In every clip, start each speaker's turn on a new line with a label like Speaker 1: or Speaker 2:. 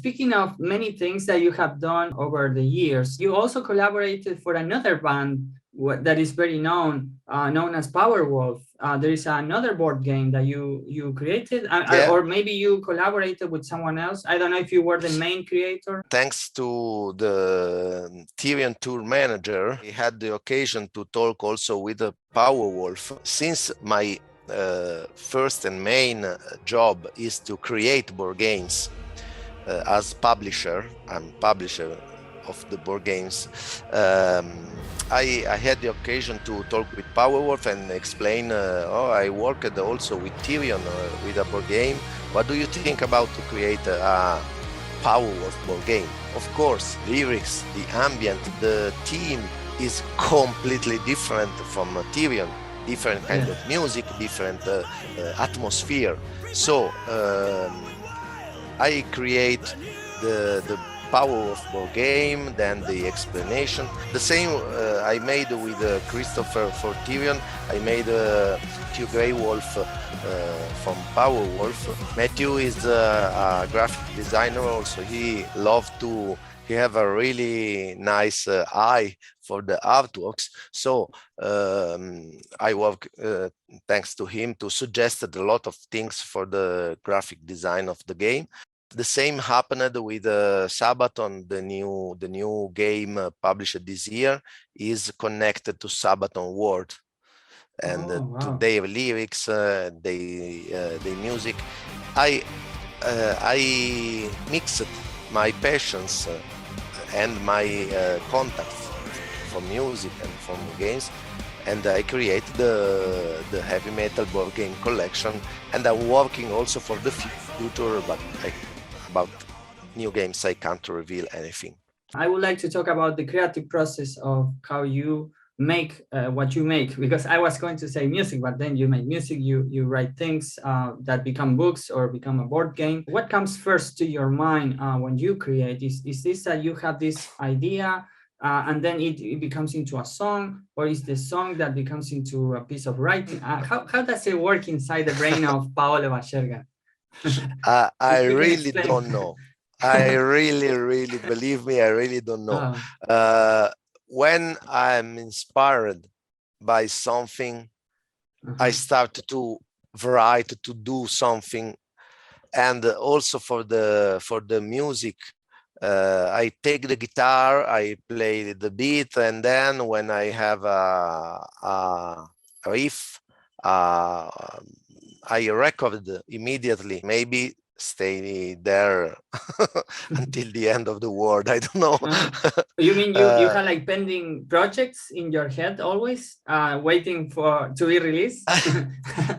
Speaker 1: speaking of many things that you have done over the years, you also collaborated for another band that is very known, known as Powerwolf. There is another board game that you created, or maybe you collaborated with someone else. I don't know if you were the main creator.
Speaker 2: Thanks to the Tyrion tour manager, I had the occasion to talk also with the Powerwolf. Since my first and main job is to create board games as publisher, I'm publisher of the board games. I had the occasion to talk with Powerwolf and explain, I worked also with Tyrion with a board game. What do you think about to create a Powerwolf board game? Of course, lyrics, the ambient, the theme is completely different from Tyrion. Different kind of music, different atmosphere. So I create the power of board game, then the explanation. The same I made with Christopher for Tyrion. I made Hugh Grey Wolf from Powerwolf. Matthew is a graphic designer also. He have a really nice eye for the artworks. So I work thanks to him to suggested a lot of things for the graphic design of the game. The same happened with Sabaton. The new game published this year is connected to Sabaton World and to their lyrics, the music. I mixed my passions and my contacts from music and from games, and I created the heavy metal board game collection. And I'm working also for the future, but about new games I can't reveal anything.
Speaker 1: I would like to talk about the creative process of how you make what you make, because I was going to say music, but then you make music, you write things that become books or become a board game. What comes first to your mind when you create? Is this that you have this idea and then it becomes into a song, or is the song that becomes into a piece of writing? How does it work inside the brain of Paolo Vallerga?
Speaker 2: I really don't know. I really, believe me, I really don't know. When I'm inspired by something, I start to write, to do something. And also for the music, I take the guitar, I play the beat, and then when I have a riff, I record immediately, maybe stay there until the end of the world. I don't know.
Speaker 1: You mean you have like pending projects in your head always, waiting to be released?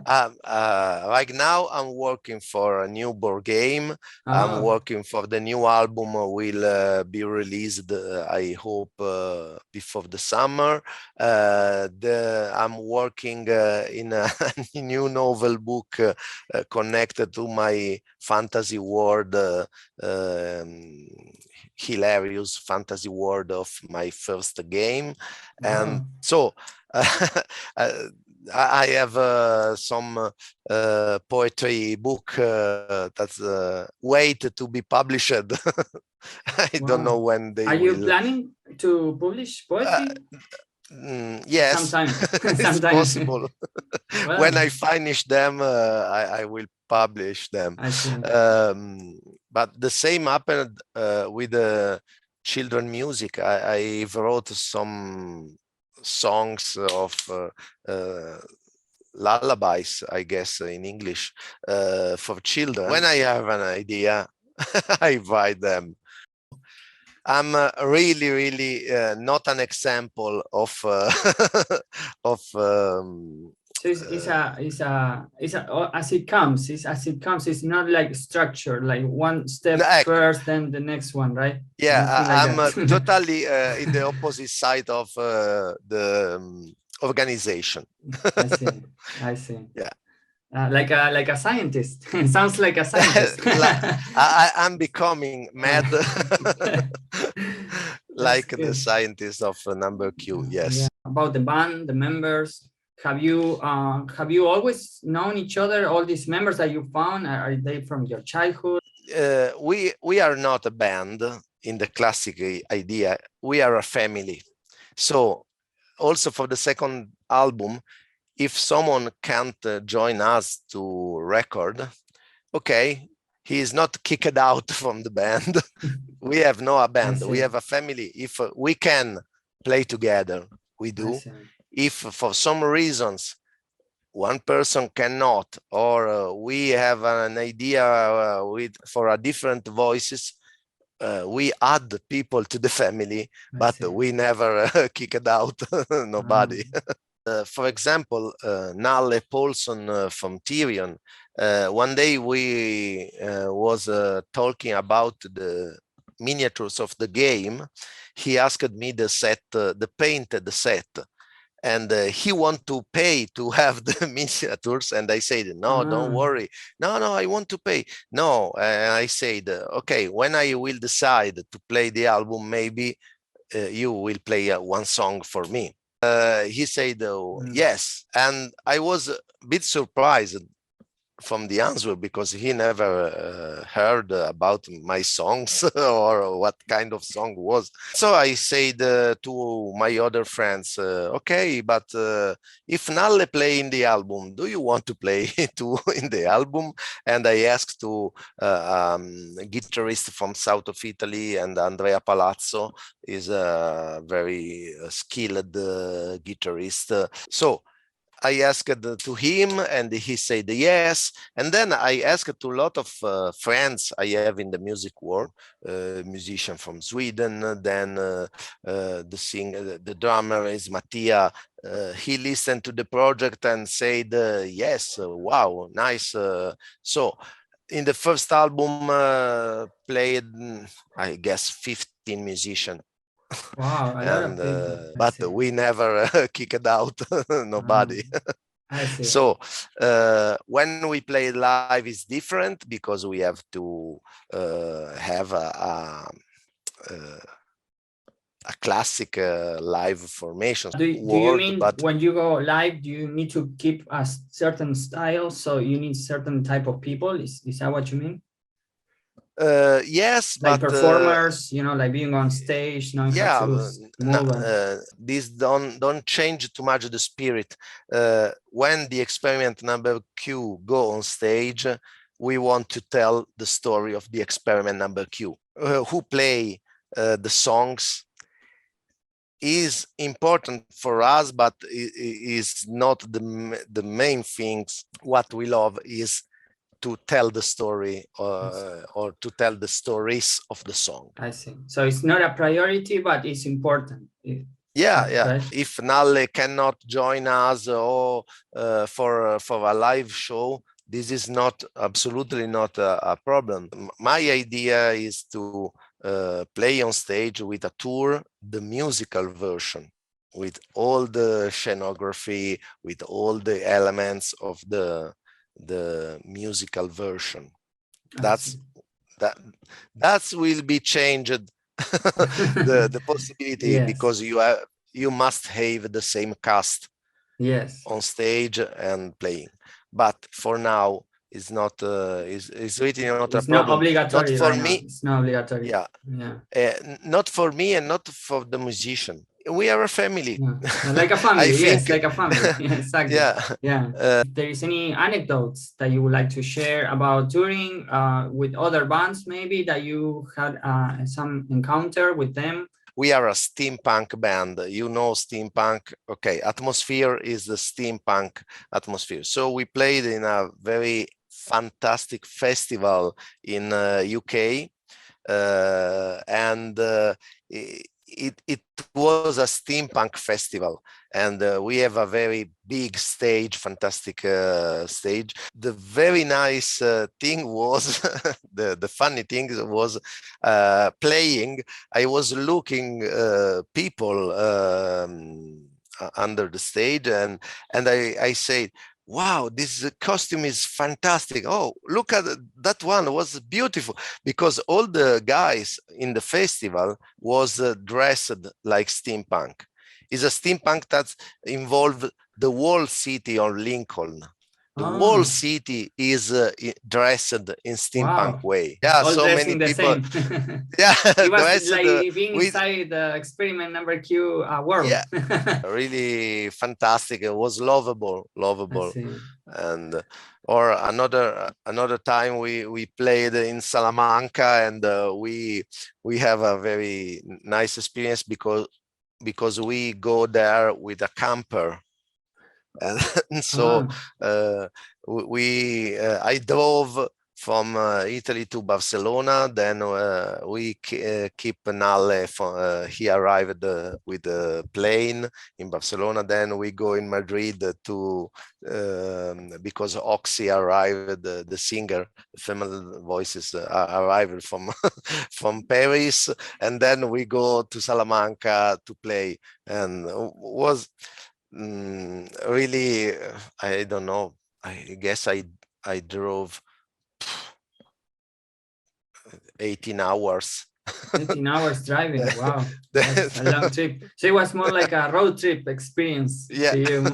Speaker 2: Right now I'm working for a new board game. I'm working for the new album will be released, I hope, before the summer. I'm working in a new novel book connected to my fantasy world, hilarious fantasy world of my first game. And so I have some poetry book that's wait to be published. I don't know when they
Speaker 1: Are you planning to publish poetry?
Speaker 2: Yes,
Speaker 1: sometime.
Speaker 2: It's possible. When I finish them, I will publish them. But the same happened with the children music. I wrote some songs of lullabies, I guess in English, for children. When I have an idea, I write them. I'm really not an example of
Speaker 1: So it's as it comes. It's not like structure, like one step first, then the next one, right?
Speaker 2: Yeah, I'm totally in the opposite side of the organization.
Speaker 1: I see.
Speaker 2: Yeah.
Speaker 1: Like a scientist. It sounds like a scientist.
Speaker 2: I'm becoming mad, like the scientist of number Q. Yes.
Speaker 1: Yeah. About the band, the members. Have you always known each other? All these members that you found, are they from your childhood?
Speaker 2: we are not a band in the classic idea. We are a family. So also for the second album, if someone can't join us to record, okay, he is not kicked out from the band. We have no a band. We have a family. If we can play together, we do. If for some reasons one person cannot, or we have an idea for a different voices, we add people to the family, but we never kicked out nobody. For example, Nalle Paulson from Tyrion, one day we was talking about the miniatures of the game. He asked me the set, the painted set, and he want to pay to have the miniatures, and I said, no, don't worry, no, I want to pay. No, I said, okay, when I will decide to play the album, maybe you will play one song for me. He said, yes, and I was a bit surprised from the answer, because he never heard about my songs or what kind of song was. So I said to my other friends, okay, but if Nalle play in the album, do you want to play too in the album? And I asked to a guitarist from south of Italy, and Andrea Palazzo is a very skilled guitarist. So I asked to him, and he said yes. And then I asked to a lot of friends I have in the music world, musician from Sweden. Then the drummer is Mattia. He listened to the project and said yes, wow, nice. So in the first album, played, I guess, 15 musicians.
Speaker 1: Wow, a lot of people.
Speaker 2: But we never kicked out nobody.
Speaker 1: I see.
Speaker 2: So when we play live is different, because we have to have a classic live formation.
Speaker 1: Do you mean when you go live, do you need to keep a certain style? So you need certain type of people? Is that what you mean?
Speaker 2: Yes,
Speaker 1: like
Speaker 2: but
Speaker 1: performers, like being on stage, knowing how to move.
Speaker 2: This don't change too much the spirit. When the experiment number Q go on stage, we want to tell the story of the experiment number Q. Who play the songs is important for us, but is not the main things. What we love is to tell the story or to tell the stories of the song.
Speaker 1: I see. So it's not a priority, but it's important.
Speaker 2: Yeah.
Speaker 1: Right?
Speaker 2: If Nalle cannot join us or for a live show, this is absolutely not a problem. My idea is to play on stage with a tour, the musical version, with all the scenography, with all the elements of the musical version. That will be changed the possibility, yes. Because you must have the same cast,
Speaker 1: yes,
Speaker 2: on stage and playing. But for now, it's not it's really not a problem.
Speaker 1: Not obligatory.
Speaker 2: Not for
Speaker 1: me. It's not obligatory.
Speaker 2: Yeah. Not for me and not for the musician. We are a family.
Speaker 1: Yeah. Like a family. Yes, like a family. Yeah, exactly. Yeah. If there is any anecdotes that you would like to share about touring with other bands, maybe that you had some encounter with them.
Speaker 2: We are a steampunk band. You know steampunk. Okay, Atmosphere is the steampunk atmosphere. So we played in a very fantastic festival in UK, and it was a steampunk festival, and we have a very big stage, fantastic stage. The very nice thing was, the funny thing was playing. I was looking people under the stage, and I said, wow, this costume is fantastic. Oh, look at that one, was beautiful, because all the guys in the festival was dressed like steampunk. It's a steampunk that involved the whole city of Lincoln. The whole
Speaker 1: Oh,
Speaker 2: city is dressed in steampunk
Speaker 1: wow.
Speaker 2: way. Yeah,
Speaker 1: All
Speaker 2: so many
Speaker 1: dressing the
Speaker 2: people.
Speaker 1: same.
Speaker 2: Yeah,
Speaker 1: It was
Speaker 2: dressed
Speaker 1: like being
Speaker 2: with.
Speaker 1: inside the experiment number Q world.
Speaker 2: Yeah, really fantastic. It was lovable,
Speaker 1: I
Speaker 2: lovable.
Speaker 1: see.
Speaker 2: And or another time we played in Salamanca, and we have a very nice experience because we go there with a camper. And so
Speaker 1: Ah,
Speaker 2: I drove from Italy to Barcelona. Then we keep Nalle. He arrived with the plane in Barcelona. Then we go in Madrid to because Oxy arrived, the singer, the female voices arrived from from Paris, and then we go to Salamanca to play, and was really, I don't know. I guess I drove 18 hours.
Speaker 1: 18 hours driving. Wow, that's a long trip. So it was more like a road trip experience
Speaker 2: Yeah.
Speaker 1: to you.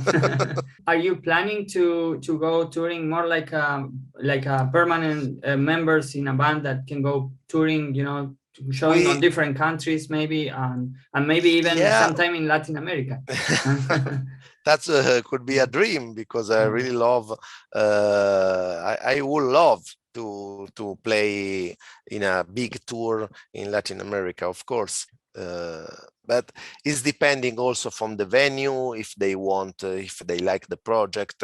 Speaker 1: Are you planning to go touring more like a permanent members in a band that can go touring, you know, showing on different countries maybe, and maybe even
Speaker 2: Yeah.
Speaker 1: sometime in Latin America?
Speaker 2: That's could be a dream, because I
Speaker 1: Yeah.
Speaker 2: really love. I would love to play in a big tour in Latin America, of course. But it's depending also from the venue, if they want, if they like the project.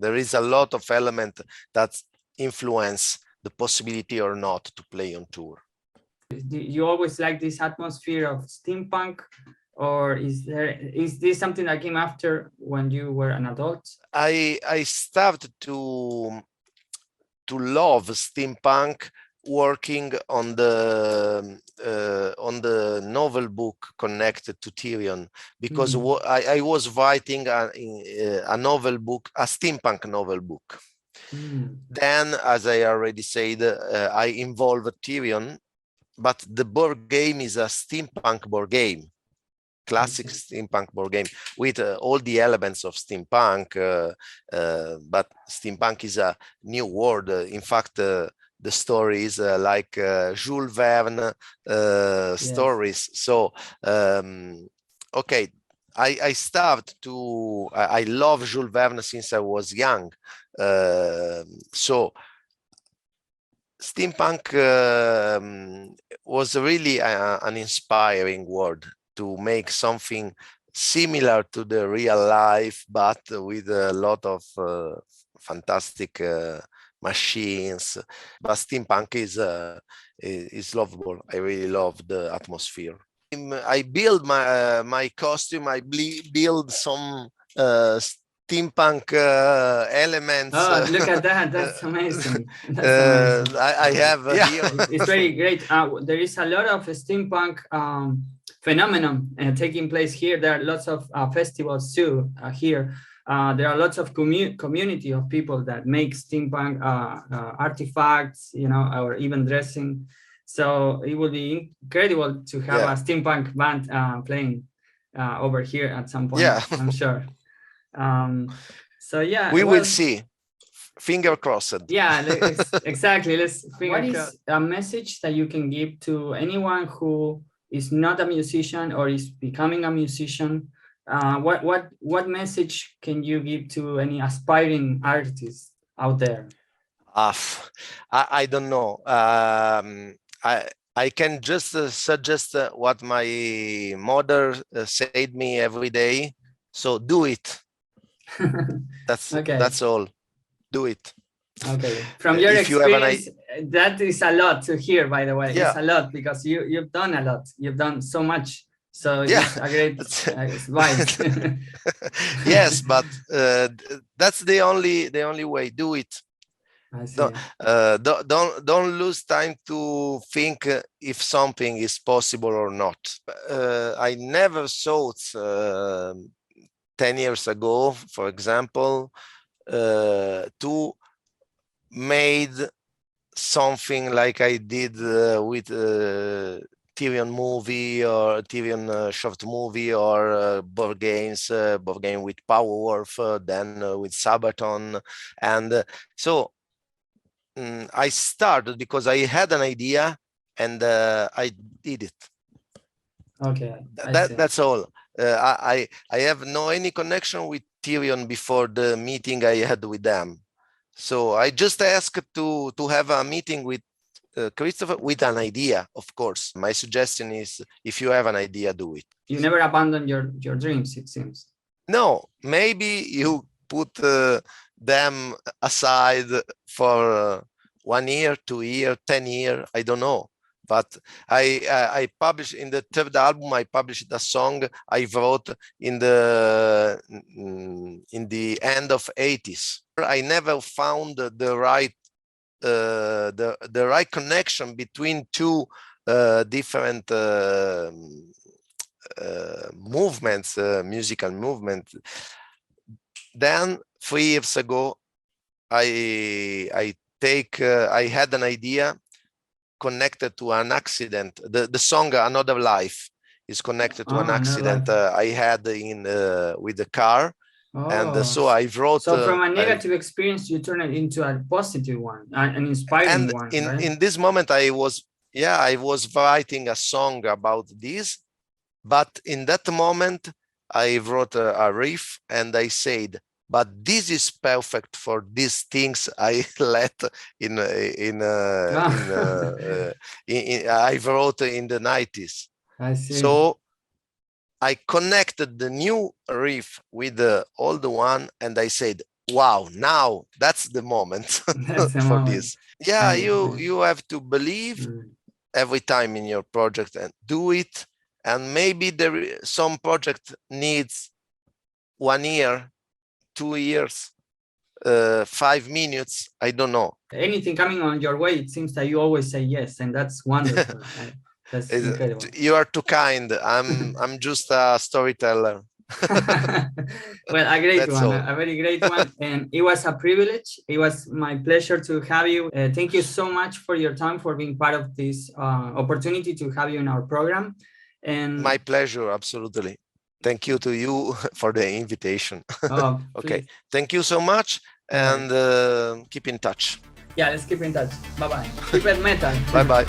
Speaker 2: There is a lot of element that influence the possibility or not to play on tour.
Speaker 1: Do you always like this atmosphere of steampunk, or is this something that came after when you were an adult?
Speaker 2: I started to love steampunk working on the novel book connected to Tyrion, because I was writing a novel book, a steampunk novel book. Then, as I already said, I involved Tyrion, but the board game is a steampunk board game, classic steampunk board game with all the elements of steampunk, but steampunk is a new word. In fact, the story is like Jules Verne stories. So, okay, I started to, I love Jules Verne since I was young. So steampunk was really an inspiring word to make something similar to the real life, but with a lot of fantastic machines. But steampunk is lovable. I really love the atmosphere. I build my costume. I build some steampunk elements.
Speaker 1: Oh, look at that. That's amazing. That's amazing.
Speaker 2: I have here.
Speaker 1: It's very great. There is a lot of steampunk phenomenon taking place here. There are lots of festivals too here. There are lots of community of people that make steampunk artifacts, you know, or even dressing. So it would be incredible to have a steampunk band playing over here at some point.
Speaker 2: Yeah,
Speaker 1: I'm sure. So yeah,
Speaker 2: we will see. Finger crossed.
Speaker 1: Yeah, exactly. What is a message that you can give to anyone who is not a musician or is becoming a musician? What message can you give to any aspiring artist out there?
Speaker 2: I don't know. I can just suggest what my mother said me every day. So do it. That's all. Do it.
Speaker 1: Okay. From your experience, that is a lot to hear, by the way. Yeah. It's a lot because you've done a lot. You've done so much. So it's a great advice.
Speaker 2: Yes, but that's the only way. Do it. Don't lose time to think if something is possible or not. I never thought 10 years ago, for example, to made something like I did with Tyrion movie or Tyrion short movie or board game with Powerwolf, then with Sabaton. And so I started because I had an idea and I did it.
Speaker 1: Okay,
Speaker 2: That's all. I have no any connection with Tyrion before the meeting I had with them. So I just asked to have a meeting with Christopher with an idea, of course. My suggestion is, if you have an idea, do it.
Speaker 1: You never abandon your dreams, it seems.
Speaker 2: No, maybe you put them aside for 1 year, 2 year, 10 year, I don't know. But I published in the third album, I published a song I wrote in the end of 80s. I never found the right the right connection between two different movements, musical movement. Then 3 years ago, I had an idea connected to an accident. The song "Another Life" is connected to an accident I had with the car. And so I wrote.
Speaker 1: So from a negative experience, you turn it into a positive one, an inspiring one.
Speaker 2: And in this moment, I was writing a song about this, but in that moment, I wrote a riff and I said, "But this is perfect for these things I let I wrote in the 90s."
Speaker 1: I see.
Speaker 2: So I connected the new riff with the old one, and I said, "Wow, now that's the moment for this." Yeah, you have to believe every time in your project and do it. And maybe some project needs 1 year, 2 years, 5 minutes. I don't know.
Speaker 1: Anything coming on your way, it seems that you always say yes, and that's wonderful. That's incredible.
Speaker 2: You are too kind. I'm just a storyteller.
Speaker 1: Well, a great one, a very great one, and it was a privilege. It was my pleasure to have you. Thank you so much for your time, for being part of this opportunity to have you in our program. And
Speaker 2: my pleasure, absolutely. Thank you to you for the invitation. Okay, thank you so much, and keep in touch.
Speaker 1: Yeah, let's keep in touch. Bye bye. Keep it metal.
Speaker 2: Bye bye.